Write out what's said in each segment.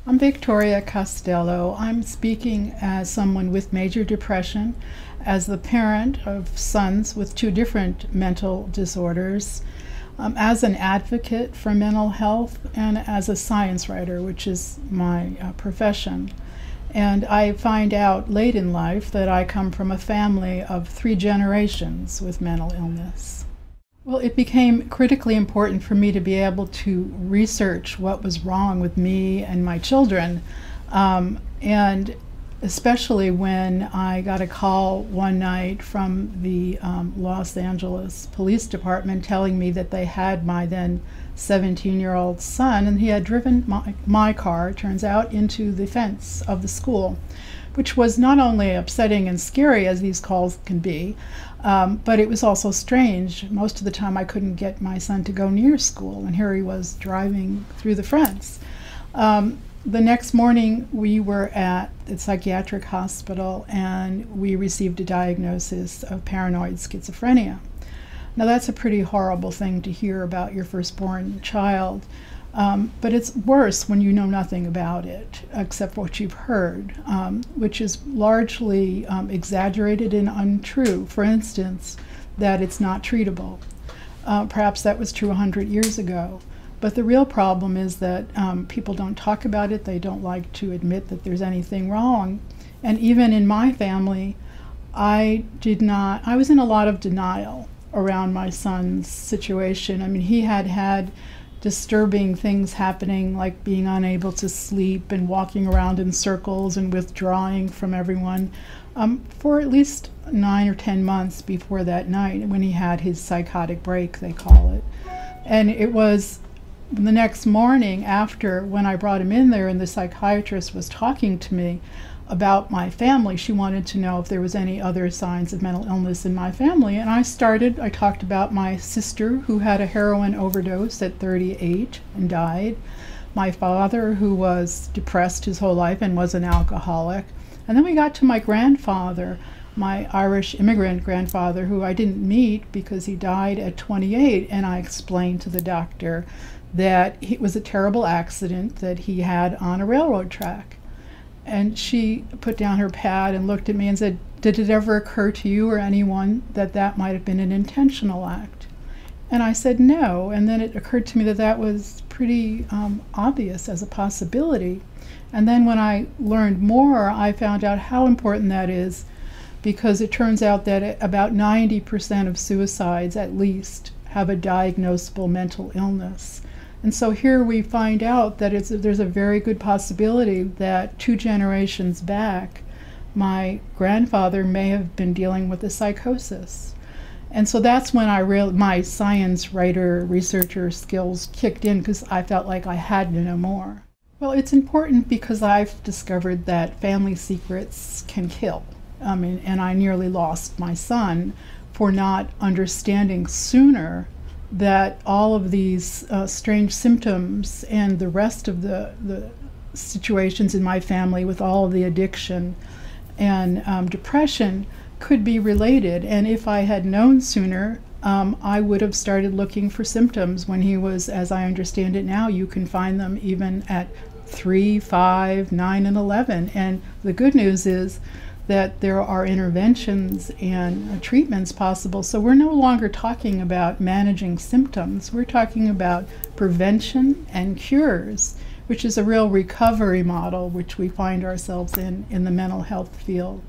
I'm Victoria Costello. I'm speaking as someone with major depression, as the parent of sons with two different mental disorders, as an advocate for mental health, and as a science writer, which is my profession. And I find out late in life that I come from a family of 3 generations with mental illness. Well, it became critically important for me to be able to research what was wrong with me and my children, and especially when I got a call one night from the Los Angeles Police Department telling me that they had my then 17-year-old son, and he had driven my car, it turns out, into the fence of the school, which was not only upsetting and scary as these calls can be, but it was also strange. Most of the time I couldn't get my son to go near school, and here he was driving through the fence. The next morning we were at the psychiatric hospital and we received a diagnosis of paranoid schizophrenia. Now that's a pretty horrible thing to hear about your firstborn child, but it's worse when you know nothing about it except what you've heard, which is largely exaggerated and untrue. For instance, that it's not treatable. Perhaps that was true 100 years ago. But the real problem is that people don't talk about it. They don't like to admit that there's anything wrong. And even in my family, I was in a lot of denial around my son's situation. I mean, he had had disturbing things happening, like being unable to sleep and walking around in circles and withdrawing from everyone for at least 9 or 10 months before that night when he had his psychotic break, they call it. And it was the next morning after, when I brought him in there and the psychiatrist was talking to me about my family, she wanted to know if there was any other signs of mental illness in my family. And I talked about my sister who had a heroin overdose at 38 and died, my father who was depressed his whole life and was an alcoholic. And then we got to my grandfather, my Irish immigrant grandfather, who I didn't meet because he died at 28, and I explained to the doctor that it was a terrible accident that he had on a railroad track. And she put down her pad and looked at me and said, "Did it ever occur to you or anyone that that might have been an intentional act?" And I said no, and then it occurred to me that that was pretty obvious as a possibility. And then when I learned more, I found out how important that is, because it turns out that about 90% of suicides, at least, have a diagnosable mental illness. And so here we find out that there's a very good possibility that 2 generations back, my grandfather may have been dealing with a psychosis. And so that's when my science writer, researcher skills kicked in, because I felt like I had to know more. Well, it's important because I've discovered that family secrets can kill. And I nearly lost my son for not understanding sooner that all of these strange symptoms and the rest of the situations in my family with all of the addiction and depression could be related. And if I had known sooner, I would have started looking for symptoms when he was, as I understand it now, you can find them even at 3, 5, 9, and 11. And the good news is that there are interventions and treatments possible. So we're no longer talking about managing symptoms. We're talking about prevention and cures, which is a real recovery model, which we find ourselves in the mental health field.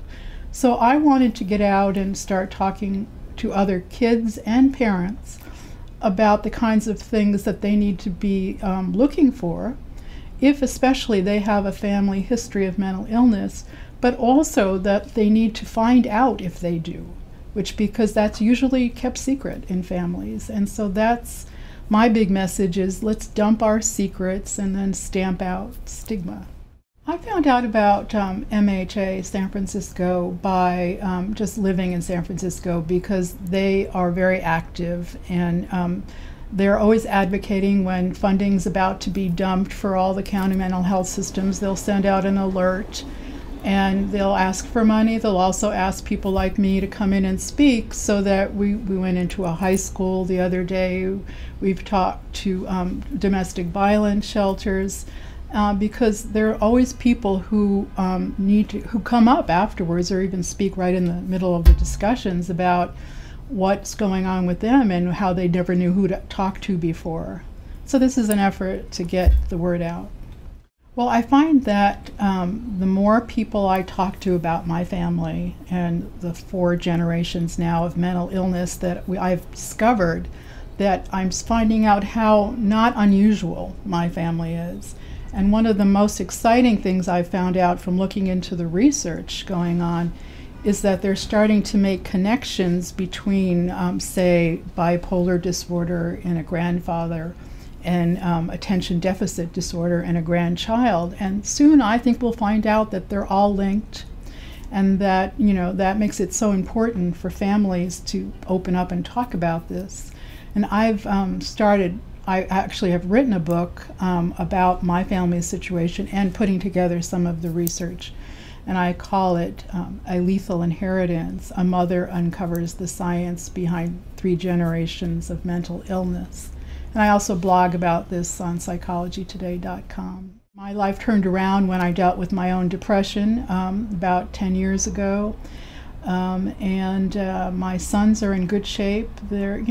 So I wanted to get out and start talking to other kids and parents about the kinds of things that they need to be looking for, if especially they have a family history of mental illness, but also that they need to find out if they do, because that's usually kept secret in families. And so that's my big message, is let's dump our secrets and then stamp out stigma. I found out about MHA San Francisco by just living in San Francisco, because they are very active, and they're always advocating when funding's about to be dumped for all the county mental health systems. They'll send out an alert and they'll ask for money. They'll also ask people like me to come in and speak, so that we went into a high school the other day. We've talked to domestic violence shelters. because there are always people who who come up afterwards or even speak right in the middle of the discussions about what's going on with them and how they never knew who to talk to before. So this is an effort to get the word out. Well, I find that the more people I talk to about my family and the 4 generations now of mental illness that I've discovered, that I'm finding out how not unusual my family is. And one of the most exciting things I've found out from looking into the research going on is that they're starting to make connections between, say, bipolar disorder in a grandfather and attention deficit disorder in a grandchild. And soon I think we'll find out that they're all linked, and that, that makes it so important for families to open up and talk about this. And I actually have written a book about my family's situation and putting together some of the research. And I call it A Lethal Inheritance. A Mother Uncovers the Science Behind 3 Generations of Mental Illness. And I also blog about this on psychologytoday.com. My life turned around when I dealt with my own depression about 10 years ago. And my sons are in good shape. Their,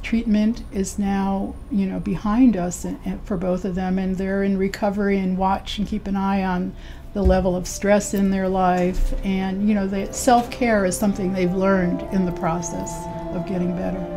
treatment is now, behind us for both of them, and they're in recovery and watch and keep an eye on the level of stress in their life. And, self-care is something they've learned in the process of getting better.